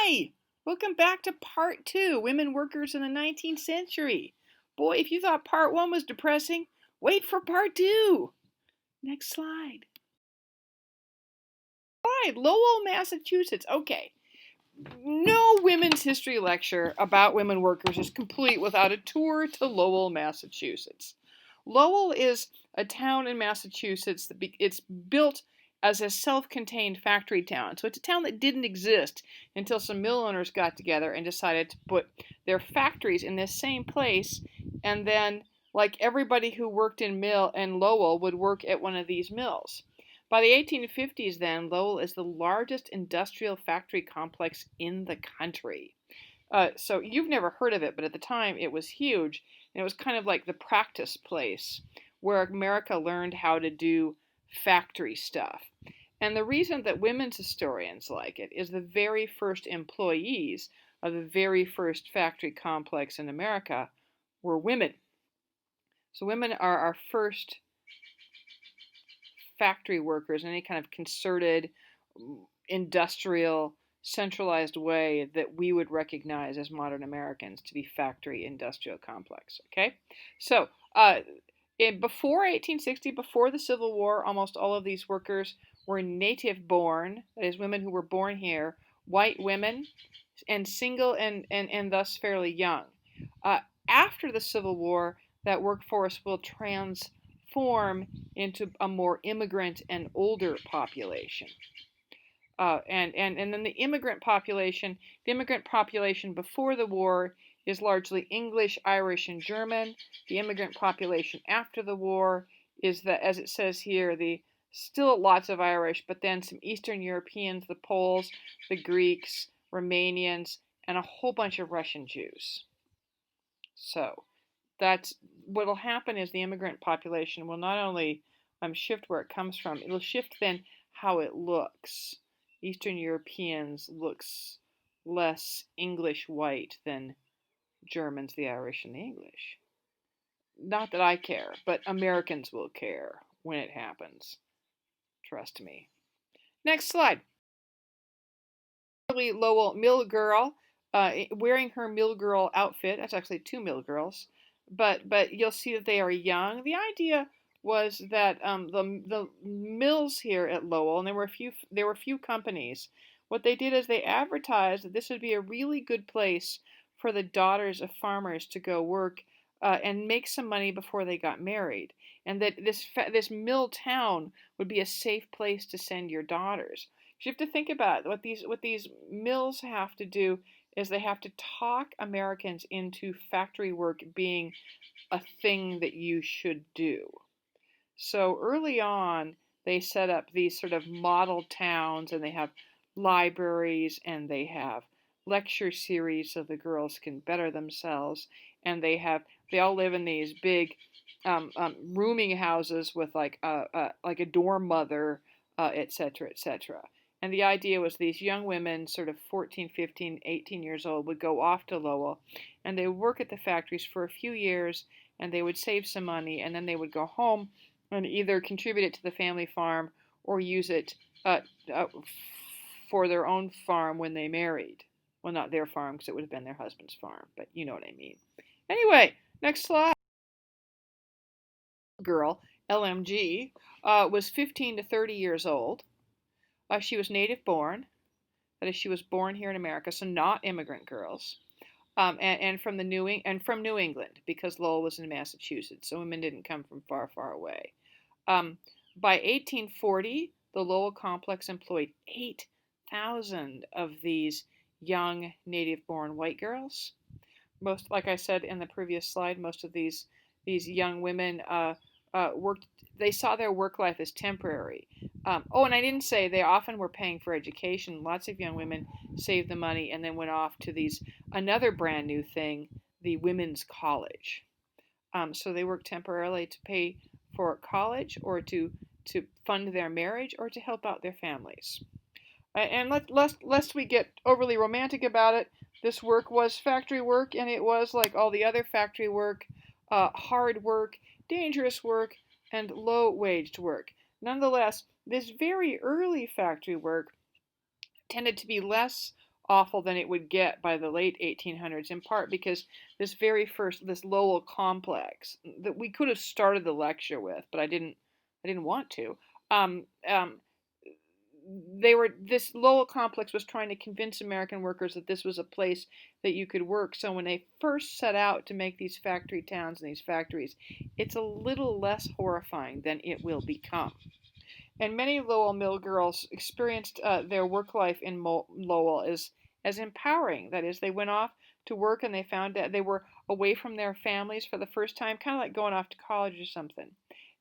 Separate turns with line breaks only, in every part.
Hi! Welcome back to part 2, Women Workers in the 19th Century. Boy, if you thought part 1 was depressing, wait for part 2. Next slide. Lowell, Massachusetts. Okay. No women's history lecture about women workers is complete without a tour to Lowell, Massachusetts. Lowell is a town in Massachusetts. It's built as a self-contained factory town. So it's a town that didn't exist until some mill owners got together and decided to put their factories in this same place. And then, like everybody who worked in Lowell would work at one of these mills. By the 1850s, then, Lowell is the largest industrial factory complex in the country. So you've never heard of it, but at the time it was huge, and it was kind of like the practice place where America learned how to do factory stuff. And the reason that women's historians like it is the very first employees of the very first factory complex in America were women. So women are our first factory workers in any kind of concerted, industrial, centralized way that we would recognize as modern Americans to be factory industrial complex. Okay, so before 1860, before the Civil War, almost all of these workers were native born, that is, women who were born here, white women, and single and thus fairly young. After the Civil War, that workforce will transform into a more immigrant and older population. And then the immigrant population before the war is largely English, Irish, and German. The immigrant population after the war is, as it says here, still lots of Irish, but then some Eastern Europeans, the Poles, the Greeks, Romanians, and a whole bunch of Russian Jews. So that's what will happen is the immigrant population will not only shift where it comes from, it'll shift then how it looks. Eastern Europeans looks less English white than Germans, the Irish, and the English. Not that I care, but Americans will care when it happens. Trust me. Next slide. Lowell mill girl wearing her mill girl outfit. That's actually two mill girls, but you'll see that they are young. The idea was that the mills here at Lowell, and there were a few companies. What they did is they advertised that this would be a really good place for the daughters of farmers to go work and make some money before they got married, and that this mill town would be a safe place to send your daughters. You have to think about what these mills have to do is they have to talk Americans into factory work being a thing that you should do. So early on, they set up these sort of model towns, and they have libraries, and they have lecture series so the girls can better themselves, and they all live in these big rooming houses with like a dorm mother, etc., etc. And the idea was these young women, sort of 14, 15, 18 years old, would go off to Lowell, and they would work at the factories for a few years, and they would save some money, and then they would go home and either contribute it to the family farm or use it for their own farm when they married. Well, not their farm, because it would have been their husband's farm, but you know what I mean. Anyway, next slide. Girl, LMG, was 15 to 30 years old. She was native born. That is, she was born here in America, so not immigrant girls. And from New England, because Lowell was in Massachusetts, so women didn't come from far, far away. By 1840, the Lowell complex employed 8,000 of these young native-born white girls. Most, like I said in the previous slide, most of these young women worked. They saw their work life as temporary. And I didn't say they often were paying for education. Lots of young women saved the money and then went off to another brand new thing, the women's college. So they worked temporarily to pay for college, or to fund their marriage, or to help out their families. And lest we get overly romantic about it, this work was factory work, and it was like all the other factory work, hard work, dangerous work, and low-waged work. Nonetheless, this very early factory work tended to be less awful than it would get by the late 1800s, in part because this Lowell complex that we could have started the lecture with, but I didn't want to. Um, um, this Lowell complex was trying to convince American workers that this was a place that you could work. So when they first set out to make these factory towns and these factories, it's a little less horrifying than it will become. And many Lowell mill girls experienced their work life in Lowell as empowering. That is, they went off to work and they found that they were away from their families for the first time, kind of like going off to college or something.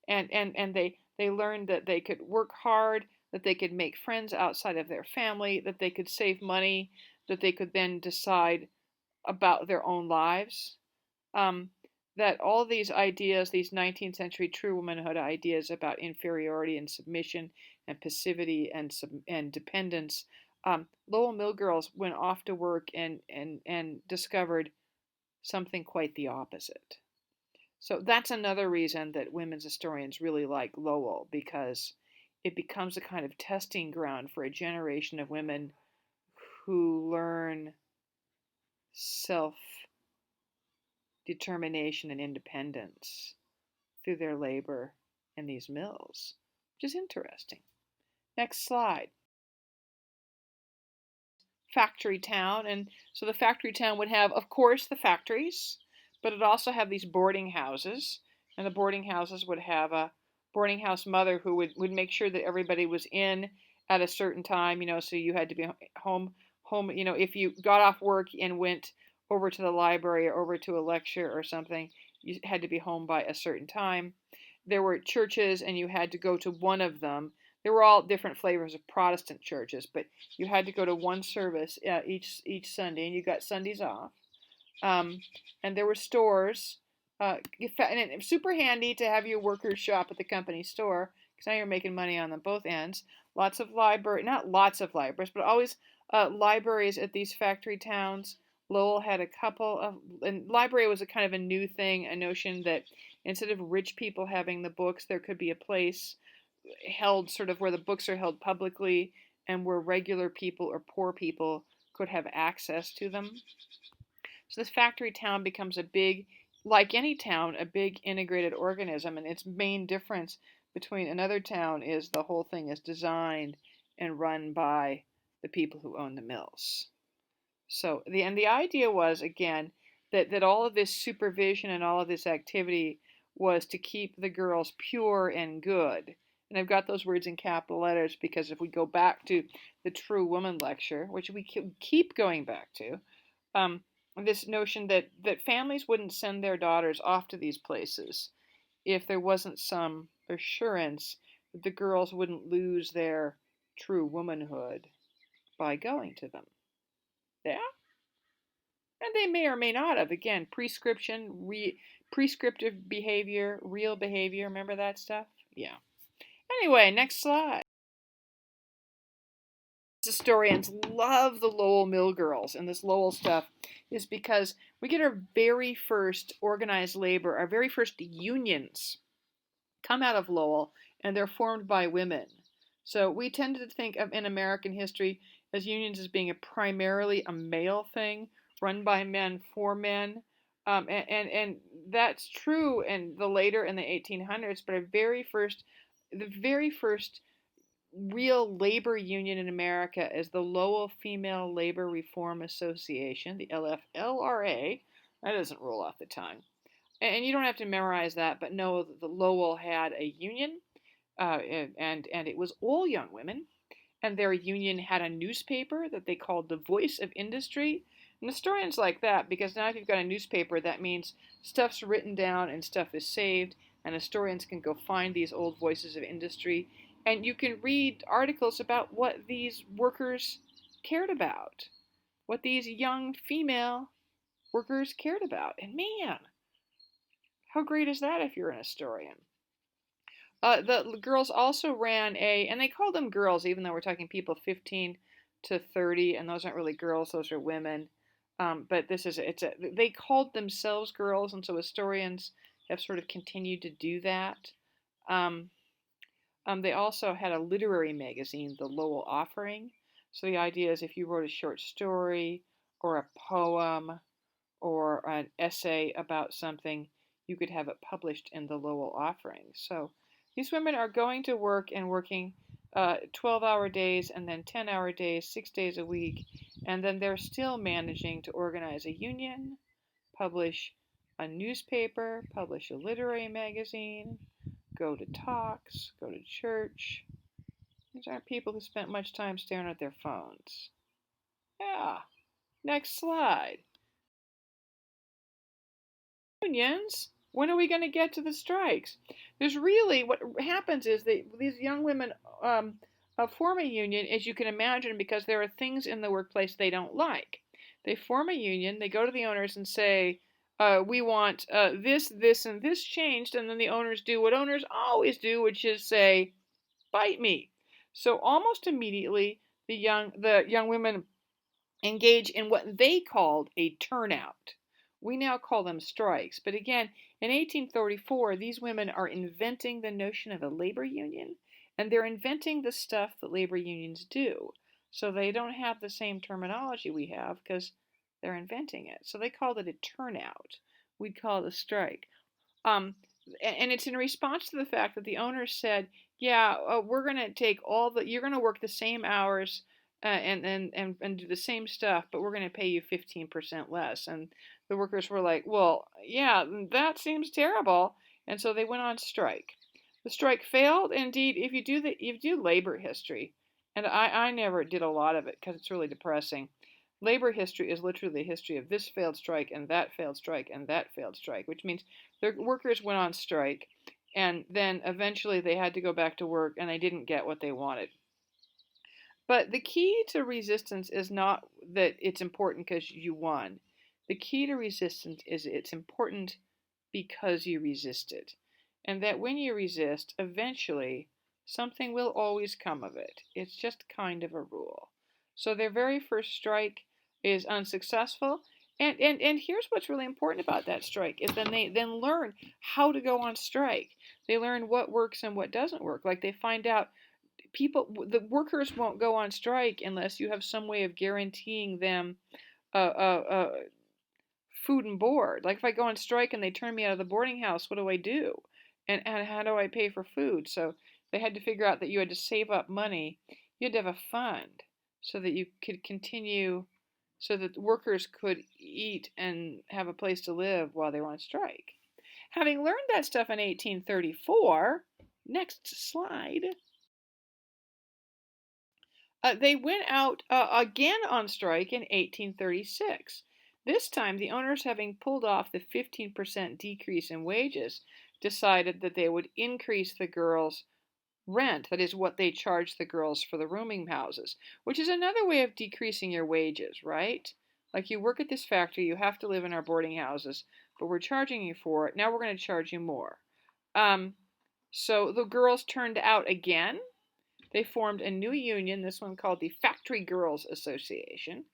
And they learned that they could work hard, that they could make friends outside of their family, that they could save money, that they could then decide about their own lives. Um, that all these ideas, these 19th century true womanhood ideas about inferiority and submission and passivity and dependence, Lowell mill girls went off to work and discovered something quite the opposite. So that's another reason that women's historians really like Lowell, because it becomes a kind of testing ground for a generation of women who learn self determination and independence through their labor in these mills, which is interesting. Next slide. Factory town. And so the factory town would have, of course, the factories, but it also have these boarding houses. And the boarding houses would have a boarding house mother who would make sure that everybody was in at a certain time, so you had to be home, if you got off work and went over to the library or over to a lecture or something, you had to be home by a certain time. There were churches and you had to go to one of them. There were all different flavors of Protestant churches, but you had to go to one service each Sunday, and you got Sundays off. Um, and there were stores. And it's super handy to have your workers shop at the company store, because now you're making money on them both ends. Lots of not lots of libraries, but always libraries at these factory towns. Lowell had a couple of, and library was a kind of a new thing, a notion that instead of rich people having the books, there could be a place held sort of where the books are held publicly and where regular people or poor people could have access to them. So this factory town becomes like any town, a big integrated organism, and its main difference between another town is the whole thing is designed and run by the people who own the mills. So the idea was, again, that all of this supervision and all of this activity was to keep the girls pure and good. And I've got those words in capital letters because if we go back to the True Woman lecture, which we keep going back to, this notion that families wouldn't send their daughters off to these places if there wasn't some assurance that the girls wouldn't lose their true womanhood by going to them. Yeah? And they may or may not have. Again, prescriptive behavior, real behavior. Remember that stuff? Yeah. Anyway, next slide. Historians love the Lowell Mill girls, and this Lowell stuff is because we get our very first organized labor, our very first unions come out of Lowell, and they're formed by women. So we tend to think of in American history as unions as being primarily a male thing, run by men for men. And that's true in the 1800s, but the very first real labor union in America is the Lowell Female Labor Reform Association, the LFLRA. That doesn't roll off the tongue. And you don't have to memorize that, but know that the Lowell had a union, and it was all young women. And their union had a newspaper that they called the Voice of Industry. And historians like that because now if you've got a newspaper, that means stuff's written down and stuff is saved, and historians can go find these old voices of industry, and you can read articles about what these workers cared about, what these young female workers cared about. And man, how great is that if you're an historian? The girls also ran and they called them girls, even though we're talking people 15 to 30, and those aren't really girls, those are women. But they called themselves girls, and so historians have sort of continued to do that. They also had a literary magazine, the Lowell Offering. So the idea is if you wrote a short story or a poem or an essay about something, you could have it published in the Lowell Offering. So these women are going to work and working 12-hour days and then 10-hour days, 6 days a week, and then they're still managing to organize a union, publish a newspaper, publish a literary magazine, go to talks, go to church. These aren't people who spent much time staring at their phones. Yeah. Next slide. Unions. When are we going to get to the strikes? There's really what happens is these young women form a union, as you can imagine, because there are things in the workplace they don't like. They form a union. They go to the owners and say, "We want this, this, and this changed," and then the owners do what owners always do, which is say, "Bite me." So almost immediately, the young women engage in what they called a turnout. We now call them strikes. But again, in 1834, these women are inventing the notion of a labor union, and they're inventing the stuff that labor unions do. So they don't have the same terminology we have because they're inventing it. So they called it a turnout. We'd call it a strike. Um, and it's in response to the fact that the owners said, "Yeah, we're going to take you're going to work the same hours and do the same stuff, but we're going to pay you 15% less." And the workers were like, "Well, yeah, that seems terrible," and so they went on strike. The strike failed. Indeed, if you do labor history, and I never did a lot of it because it's really depressing. Labor history is literally the history of this failed strike and that failed strike and that failed strike, which means the workers went on strike, and then eventually they had to go back to work, and they didn't get what they wanted. But the key to resistance is not that it's important because you won. The key to resistance is it's important because you resisted. And that when you resist, eventually something will always come of it. It's just kind of a rule. So their very first strike is unsuccessful. And here's what's really important about that strike is then they then learn how to go on strike. They learn what works and what doesn't work. Like they find out the workers won't go on strike unless you have some way of guaranteeing them food and board. Like if I go on strike and they turn me out of the boarding house, what do I do? And how do I pay for food? So they had to figure out that you had to save up money. You had to have a fund so that you could continue, so that workers could eat and have a place to live while they were on strike. Having learned that stuff in 1834, next slide. They went out again on strike in 1836. This time, the owners, having pulled off the 15% decrease in wages, decided that they would increase the girls' rent, that is, what they charged the girls for the rooming houses, which is another way of decreasing your wages, right? Like you work at this factory, you have to live in our boarding houses, but we're charging you for it. Now we're going to charge you more. So the girls turned out again. They formed a new union, this one called the Factory Girls Association,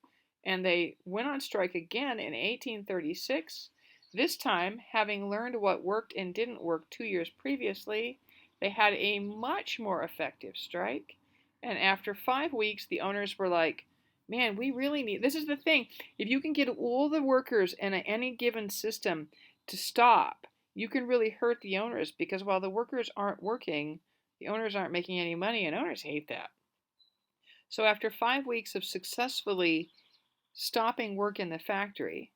and they went on strike again in 1836. This time, having learned what worked and didn't work 2 years previously, they had a much more effective strike. And after 5 weeks, the owners were like, "Man, we really need," this is the thing, if you can get all the workers in any given system to stop, you can really hurt the owners because while the workers aren't working, the owners aren't making any money, and owners hate that. So after 5 weeks of successfully stopping work in the factory,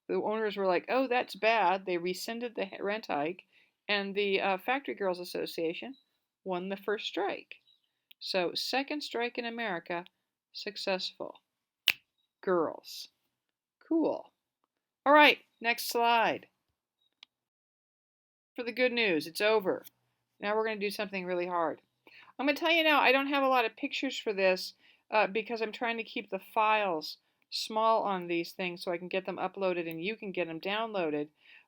the owners were like, "Oh, that's bad." They rescinded the rent hike, and the Factory Girls Association won the first strike. So second strike in America, successful. Girls. Cool. All right, next slide. For the good news, it's over. Now we're going to do something really hard. I'm going to tell you now, I don't have a lot of pictures for this because I'm trying to keep the files small on these things so I can get them uploaded and you can get them downloaded.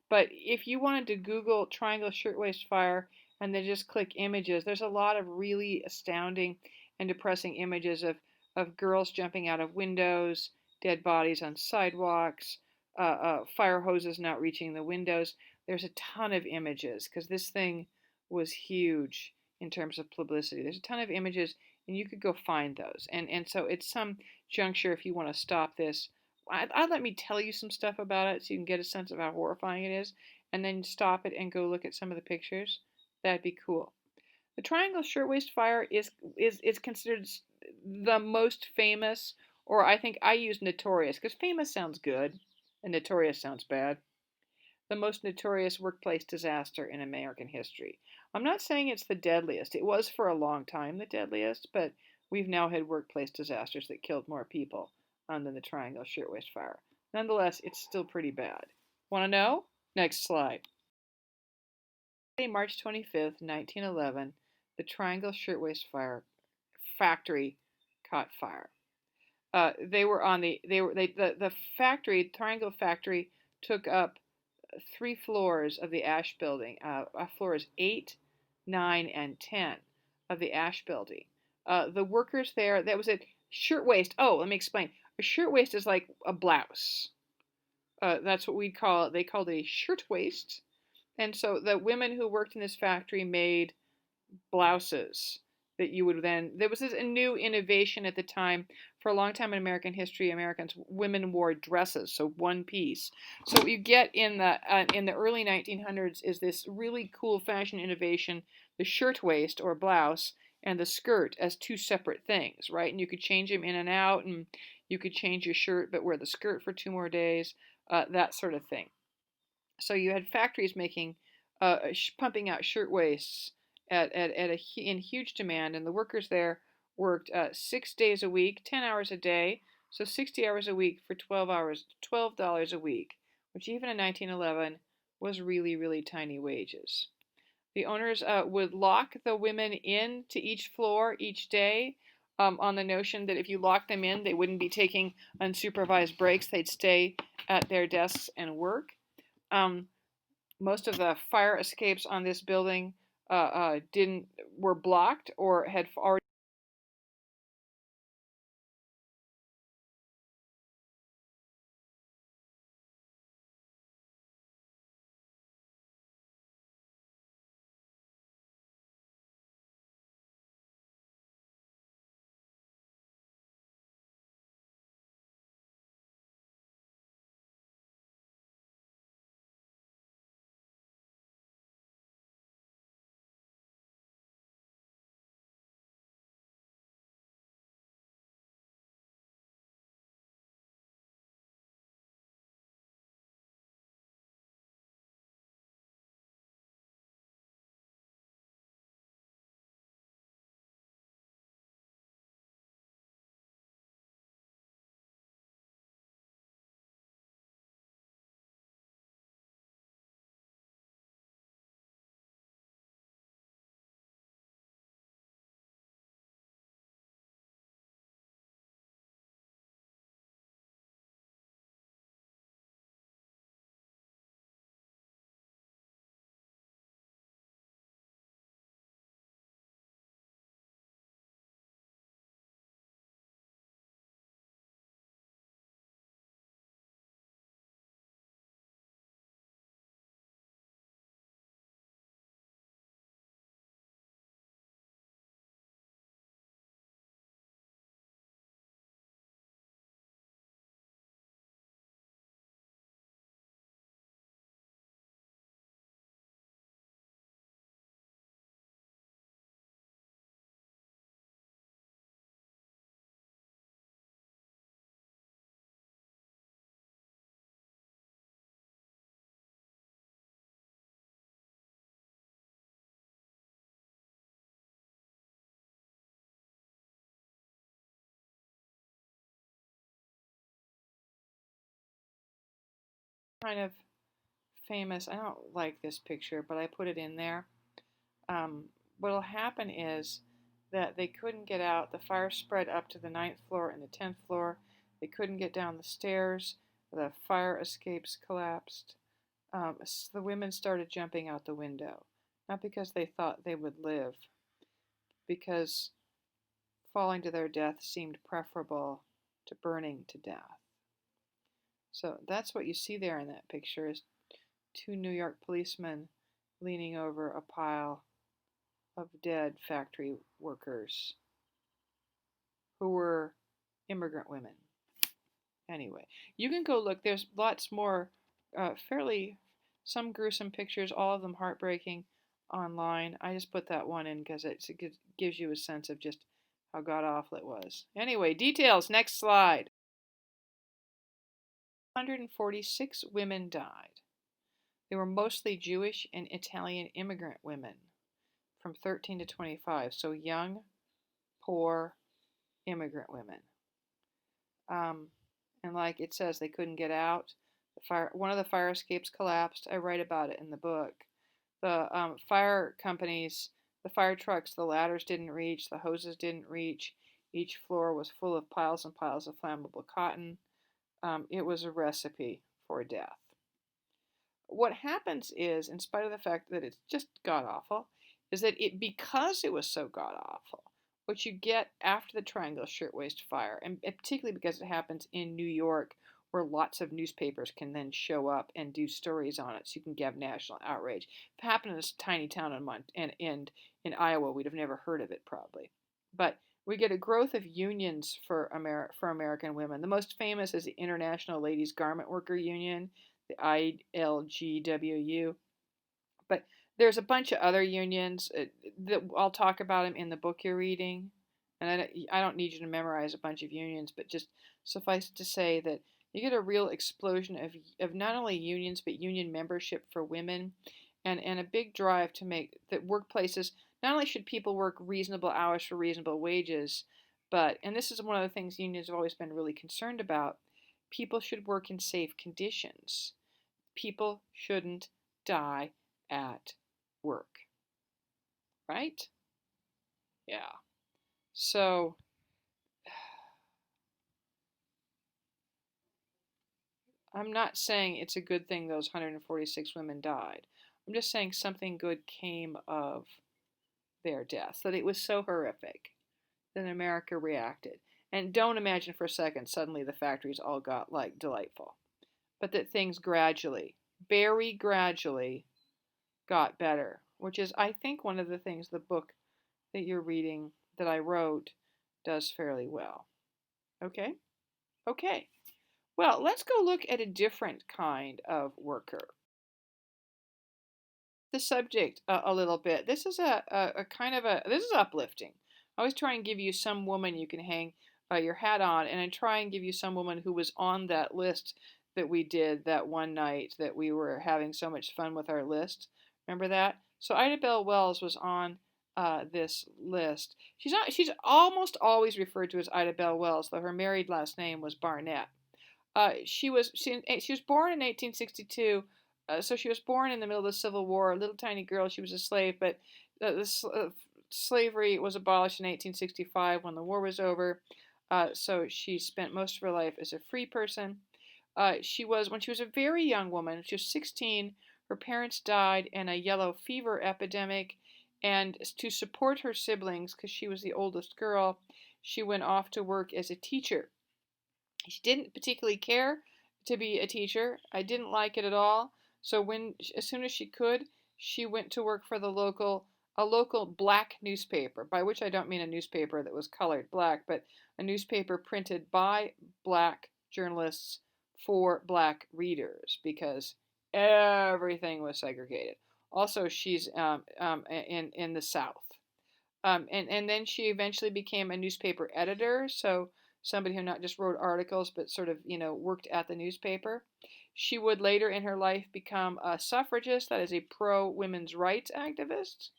But if you wanted to Google Triangle Shirtwaist Fire and then just click images, there's a lot of really astounding and depressing images of girls jumping out of windows, dead bodies on sidewalks, fire hoses not reaching the windows. There's a ton of images because this thing was huge in terms of publicity. There's a ton of images and you could go find those. And so at some juncture, if you want to stop this, I'd let me tell you some stuff about it so you can get a sense of how horrifying it is, and then stop it and go look at some of the pictures. That'd be cool. The Triangle Shirtwaist Fire is considered the most famous, or I think I use notorious because famous sounds good and notorious sounds bad. The most notorious workplace disaster in American history. I'm not saying it's the deadliest. It was for a long time the deadliest, but we've now had workplace disasters that killed more people than the Triangle Shirtwaist Fire. Nonetheless, it's still pretty bad. Want to know? Next slide. March 25th, 1911, the Triangle Shirtwaist Fire factory caught fire. They were on the factory, Triangle Factory, took up 3 floors of the Ash Building, floors 8, 9, and 10 of the Ash Building. The workers there, that was a shirtwaist. Oh, let me explain. A shirtwaist is like a blouse. That's what we call it. They called it a shirtwaist. And so the women who worked in this factory made blouses that you would then, there was a new innovation at the time. For a long time in American history, women wore dresses, so one piece. So what you get in the early 1900s is this really cool fashion innovation: the shirtwaist or blouse and the skirt as two separate things, right? And you could change them in and out, and you could change your shirt but wear the skirt for 2 more days, that sort of thing. So you had factories making, pumping out shirtwaists in huge demand, and the workers there worked 6 days a week, 10 hours a day, so 60 hours a week for 12 hours, $12 a week, which even in 1911 was really, really tiny wages. The owners would lock the women in to each floor each day, on the notion that if you locked them in, they wouldn't be taking unsupervised breaks. They'd stay at their desks and work. Most of the fire escapes on this building didn't were blocked or had already kind of famous. I don't like this picture, but I put it in there. What'll happen is that they couldn't get out. The fire spread up to the 9th floor and the 10th floor. They couldn't get down the stairs. The fire escapes collapsed. The women started jumping out the window, not because they thought they would live, because falling to their death seemed preferable to burning to death. So that's what you see there in that picture, is 2 New York policemen leaning over a pile of dead factory workers. who were immigrant women. Anyway, you can go look. There's lots more some gruesome pictures, all of them heartbreaking, online. I just put that one in because it gives you a sense of just how god awful it was. Anyway, details. Next slide. 146 women died. They were mostly Jewish and Italian immigrant women from 13 to 25, so young, poor immigrant women. And like it says, they couldn't get out. One of the fire escapes collapsed. I write about it in the book. The fire companies, the fire trucks, the ladders didn't reach, the hoses didn't reach. Each floor was full of piles and piles of flammable cotton. It was a recipe for death. What happens is, in spite of the fact that it's just god-awful, is that because it was so god-awful, what you get after the Triangle Shirtwaist Fire, and particularly because it happens in New York, where lots of newspapers can then show up and do stories on it, so you can get national outrage. If it happened in this tiny town in Iowa, we'd have never heard of it probably. But we get a growth of unions for American women. The most famous is the International Ladies Garment Worker Union, the ILGWU. But there's a bunch of other unions that I'll talk about them in the book you're reading. And I don't need you to memorize a bunch of unions, but just suffice it to say that you get a real explosion of not only unions, but union membership for women, and a big drive to make that workplaces, not only should people work reasonable hours for reasonable wages, but, and this is one of the things unions have always been really concerned about, people should work in safe conditions. People shouldn't die at work. Right? Yeah. So, I'm not saying it's a good thing those 146 women died. I'm just saying something good came of their deaths, that it was so horrific that America reacted. And don't imagine for a second suddenly the factories all got like delightful, but that things gradually, very gradually, got better, which is, I think, one of the things the book that you're reading that I wrote does fairly well. Okay? Okay. Well, let's go look at a different kind of worker. The subject a little bit. This is a kind of this is uplifting. I always try and give you some woman you can hang your hat on, and I try and give you some woman who was on that list that we did that one night that we were having so much fun with our list. Remember that? So Ida Bell Wells was on this list. She's almost always referred to as Ida Bell Wells, though her married last name was Barnett. She was born in 1862. So she was born in the middle of the Civil War, a little tiny girl. She was a slave, but slavery was abolished in 1865 when the war was over. So she spent most of her life as a free person. When she was a very young woman, she was 16, her parents died in a yellow fever epidemic, and to support her siblings, because she was the oldest girl, she went off to work as a teacher. She didn't particularly care to be a teacher. I didn't like it at all. So as soon as she could, she went to work for a local black newspaper, by which I don't mean a newspaper that was colored black, but a newspaper printed by black journalists for black readers, because everything was segregated. Also, she's in the South. And then she eventually became a newspaper editor, so somebody who not just wrote articles but sort of, worked at the newspaper. She would later in her life become a suffragist, that is a pro-women's rights activist.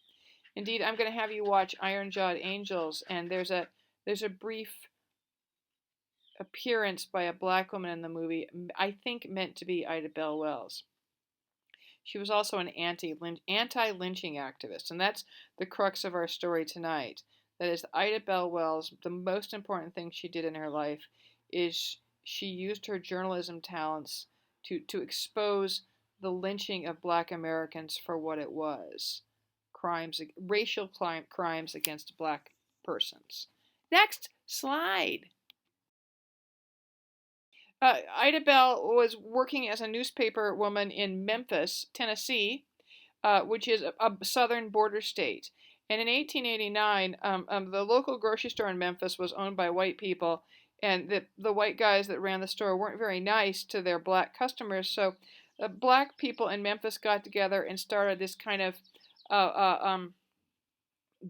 Indeed, I'm going to have you watch Iron-Jawed Angels, and there's a brief appearance by a black woman in the movie, I think meant to be Ida Bell Wells. She was also an anti-lynching activist, and that's the crux of our story tonight. That is, Ida Bell Wells, the most important thing she did in her life is she used her journalism talents to expose the lynching of black Americans for what it was. Racial crimes against black persons. Next slide. Ida Bell was working as a newspaper woman in Memphis, Tennessee, which is a southern border state. And in 1889, the local grocery store in Memphis was owned by white people, and the white guys that ran the store weren't very nice to their black customers. So black people in Memphis got together and started this kind of uh, uh, um,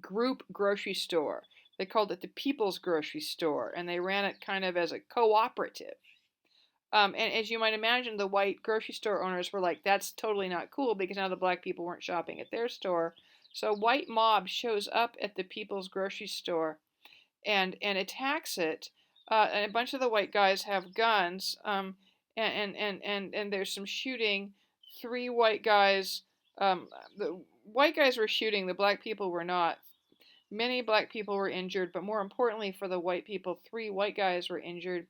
group grocery store. They called it the People's Grocery Store, and they ran it kind of as a cooperative. And as you might imagine, the white grocery store owners were like, that's totally not cool because now the black people weren't shopping at their store. So a white mob shows up at the People's Grocery Store and attacks it. And a bunch of the white guys have guns. And there's some shooting. Three white guys. The white guys were shooting. The black people were not. Many black people were injured, but more importantly for the white people, three white guys were injured.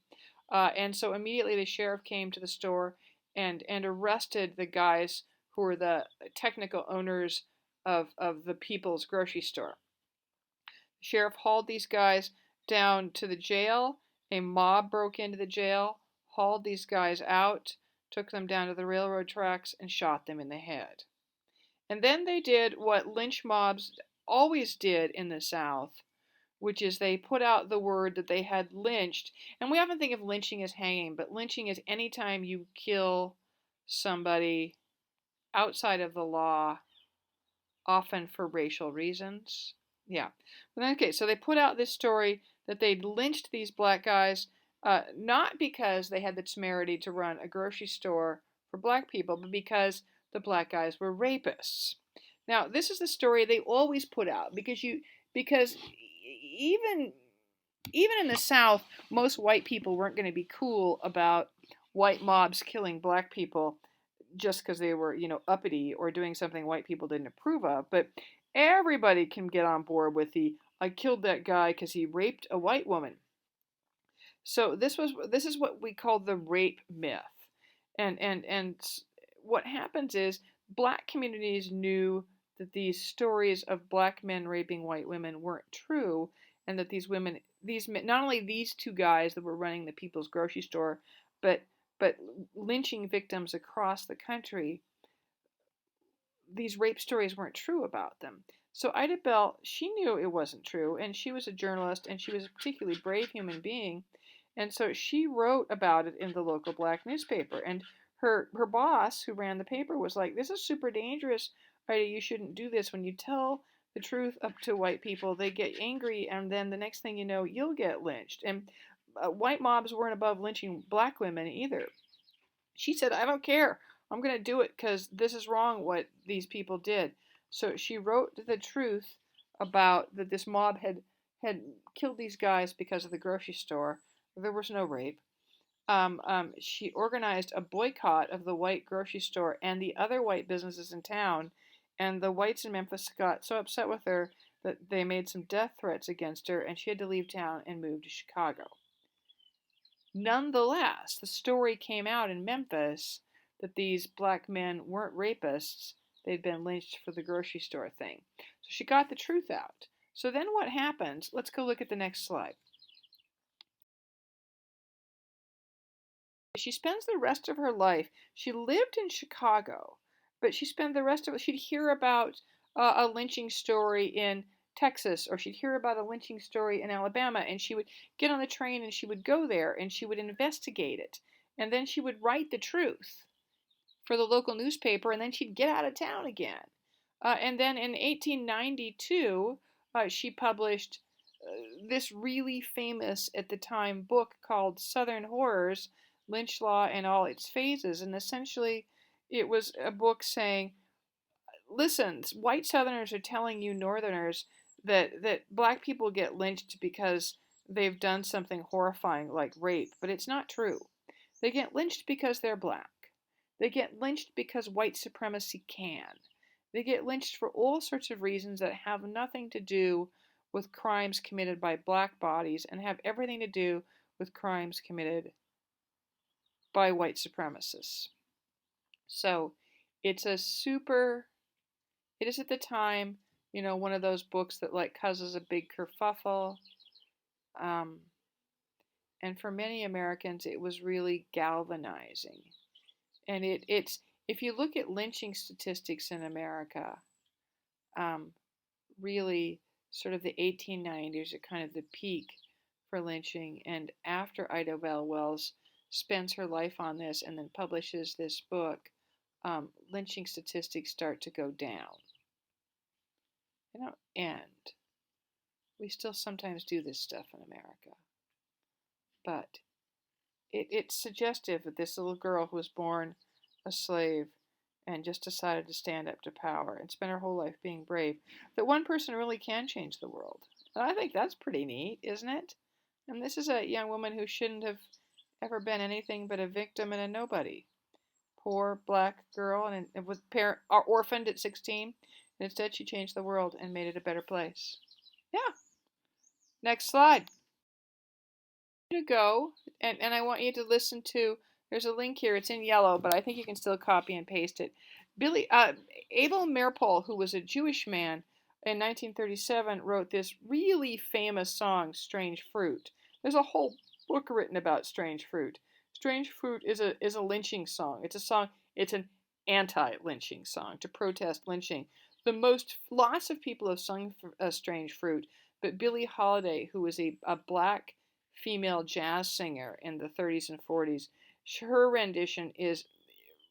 And so immediately the sheriff came to the store and arrested the guys who were the technical owners of the People's Grocery Store. The sheriff hauled these guys down to the jail. A mob broke into the jail, hauled these guys out, took them down to the railroad tracks, and shot them in the head. And then they did what lynch mobs always did in the South, which is they put out the word that they had lynched. And we often think of lynching as hanging, but lynching is any time you kill somebody outside of the law, often for racial reasons. Yeah. Okay, so they put out this story that they'd lynched these black guys, not because they had the temerity to run a grocery store for black people, but because the black guys were rapists. Now, this is the story they always put out because even in the South, most white people weren't going to be cool about white mobs killing black people just because they were, uppity or doing something white people didn't approve of. But everybody can get on board with the I killed that guy because he raped a white woman. So this is what we call the rape myth. And what happens is black communities knew that these stories of black men raping white women weren't true, and that these not only these two guys that were running the People's Grocery Store, but lynching victims across the country, these rape stories weren't true about them. So Ida Bell, she knew it wasn't true, and she was a journalist, and she was a particularly brave human being, and so she wrote about it in the local black newspaper. And her boss, who ran the paper, was like, "This is super dangerous, Ida. You shouldn't do this. When you tell the truth up to white people, they get angry, and then the next thing you know, you'll get lynched." And white mobs weren't above lynching black women either. She said, "I don't care. I'm going to do it because this is wrong what these people did." So she wrote the truth about that this mob had killed these guys because of the grocery store. There was no rape. She organized a boycott of the white grocery store and the other white businesses in town, and the whites in Memphis got so upset with her that they made some death threats against her, and she had to leave town and move to Chicago. Nonetheless, the story came out in Memphis that these black men weren't rapists. They'd been lynched for the grocery store thing. So she got the truth out. So then what happened? Let's go look at the next slide. She spends the rest of her life, she lived in Chicago, but she spent the rest of it, she'd hear about a lynching story in Texas, or she'd hear about a lynching story in Alabama, and she would get on the train and she would go there and she would investigate it. And then she would write the truth for the local newspaper, and then she'd get out of town again. And then in 1892, she published this really famous at the time book called Southern Horrors, Lynch Law and All Its Phases. And essentially, it was a book saying, listen, white Southerners are telling you Northerners that black people get lynched because they've done something horrifying like rape, but it's not true. They get lynched because they're black. They get lynched because white supremacy can. They get lynched for all sorts of reasons that have nothing to do with crimes committed by black bodies and have everything to do with crimes committed by white supremacists. So it's it is at the time, one of those books that like causes a big kerfuffle. And for many Americans, it was really galvanizing. And it's if you look at lynching statistics in America, really sort of the 1890s are kind of the peak for lynching. And after Ida Bell Wells spends her life on this and then publishes this book, lynching statistics start to go down. And we still sometimes do this stuff in America. But it's suggestive that this little girl who was born a slave and just decided to stand up to power and spend her whole life being brave, that one person really can change the world. And I think that's pretty neat, isn't it? And this is a young woman who shouldn't have ever been anything but a victim and a nobody. Poor black girl, and was orphaned at 16. And instead, she changed the world and made it a better place. Yeah. Next slide. To go, and I want you to listen to, there's a link here, it's in yellow, but I think you can still copy and paste it. Abel Meerpol, who was a Jewish man in 1937, wrote this really famous song, Strange Fruit. There's a whole book written about Strange Fruit. Strange Fruit is a lynching song. It's an anti-lynching song to protest lynching. Lots of people have sung Strange Fruit, but Billie Holiday, who was a black female jazz singer in the 30s and 40s. Her rendition is,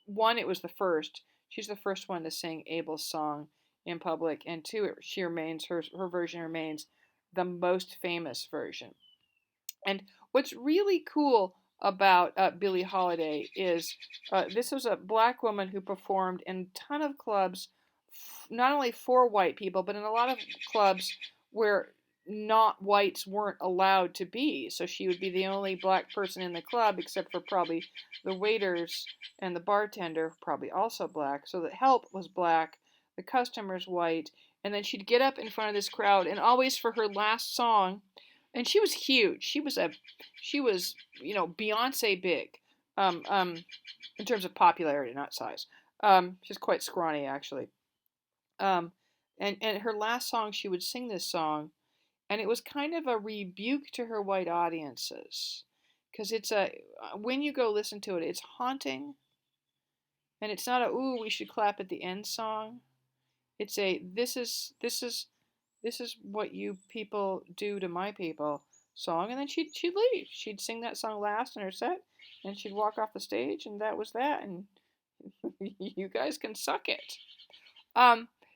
one, it was the first. She's the first one to sing Abel's song in public, and two, her version remains the most famous version. And what's really cool about Billie Holiday is this was a black woman who performed in a ton of clubs, not only for white people, but in a lot of clubs where not whites weren't allowed to be. So she would be the only black person in the club, except for probably the waiters and the bartender, probably also black. So the help was black, the customers white, and then she'd get up in front of this crowd, and always for her last song, and she was huge. She was Beyonce big, in terms of popularity, not size. She's quite scrawny actually. And her last song, she would sing this song, and it was kind of a rebuke to her white audiences, because when you go listen to it, it's haunting, and it's not a ooh we should clap at the end song. It's a this is what you people do to my people song, and then she'd leave. She'd sing that song last in her set, and she'd walk off the stage, and that was that, and you guys can suck it.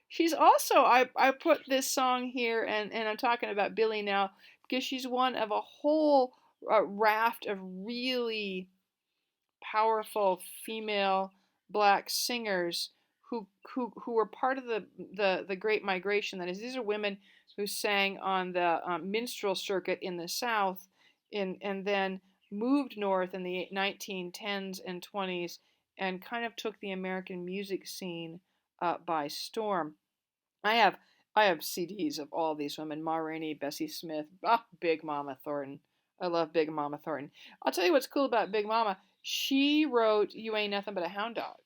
She's also, I put this song here, and I'm talking about Billie now, because she's one of a whole raft of really powerful female black singers who were part of the Great Migration. That is, these are women who sang on the minstrel circuit in the South, and then moved north in the 1910s and 20s, and kind of took the American music scene by storm. I have CDs of all these women: Ma Rainey, Bessie Smith, Big Mama Thornton. I love Big Mama Thornton. I'll tell you what's cool about Big Mama. She wrote "You Ain't Nothing But a Hound Dog,"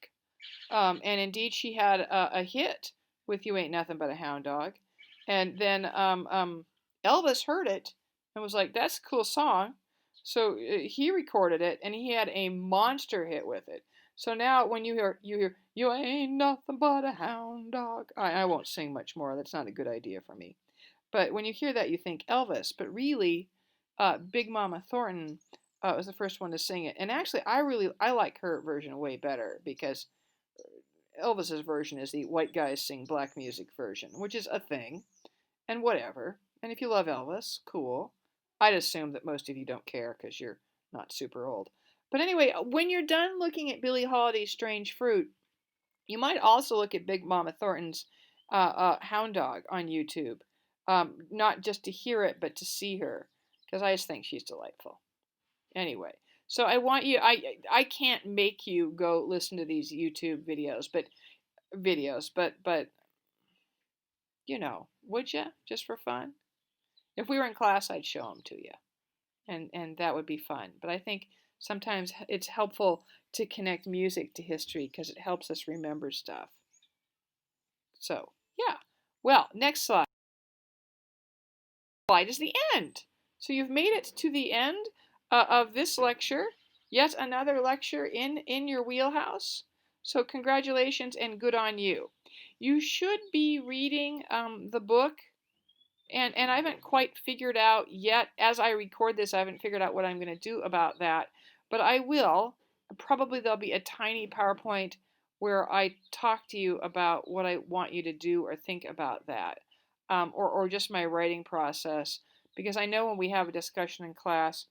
and indeed she had a hit with "You Ain't Nothing But a Hound Dog," and then Elvis heard it and was like, "That's a cool song," so he recorded it, and he had a monster hit with it. So now when you hear "You Ain't Nothing But a Hound Dog," I won't sing much more. That's not a good idea for me. But when you hear that, you think Elvis. But really, Big Mama Thornton was the first one to sing it. And actually, I like her version way better, because Elvis's version is the white guys sing black music version, which is a thing, and whatever. And if you love Elvis, cool. I'd assume that most of you don't care because you're not super old. But anyway, when you're done looking at Billie Holiday's Strange Fruit, you might also look at Big Mama Thornton's Hound Dog on YouTube. Not just to hear it, but to see her, because I just think she's delightful. Anyway, so I can't make you go listen to these YouTube videos, but would you, just for fun? If we were in class, I'd show them to you, and that would be fun. But I think sometimes it's helpful to connect music to history, because it helps us remember stuff. So, yeah. Well, next slide. Slide is the end. So you've made it to the end of this lecture. Yet another lecture in your wheelhouse. So congratulations and good on you. You should be reading the book, and I haven't quite figured out yet. As I record this, I haven't figured out what I'm going to do about that, but I will. Probably there'll be a tiny PowerPoint where I talk to you about what I want you to do or think about that, or just my writing process. Because I know when we have a discussion in class,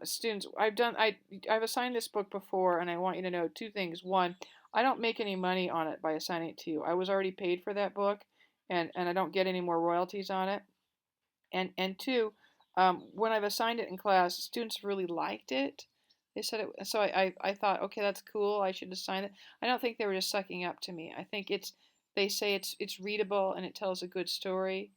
students, I've assigned this book before, and I want you to know two things. One, I don't make any money on it by assigning it to you. I was already paid for that book, and I don't get any more royalties on it. And two, when I've assigned it in class, students really liked it. They said it, so I thought, okay, that's cool. I should assign it. I don't think they were just sucking up to me. I think they say it's readable and it tells a good story.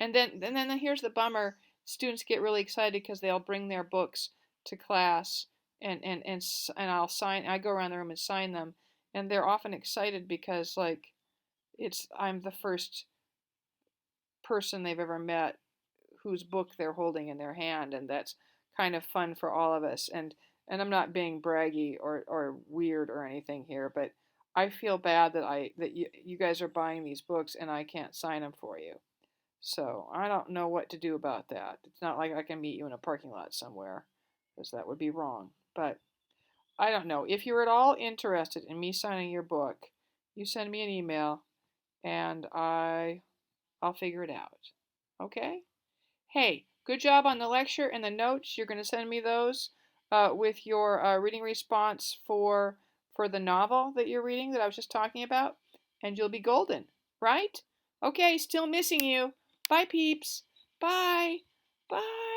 And then here's the bummer: students get really excited because they'll bring their books to class, and I go around the room and sign them, and they're often excited because like I'm the first person they've ever met whose book they're holding in their hand, and that's kind of fun for all of us. And I'm not being braggy or weird or anything here, but I feel bad that you guys are buying these books and I can't sign them for you. So I don't know what to do about that. It's not like I can meet you in a parking lot somewhere, because that would be wrong. But I don't know. If you're at all interested in me signing your book, you send me an email and I'll figure it out. Okay? Hey, good job on the lecture and the notes. You're going to send me those with your reading response for the novel that you're reading that I was just talking about, and you'll be golden, right? Okay, still missing you. Bye, peeps. Bye. Bye.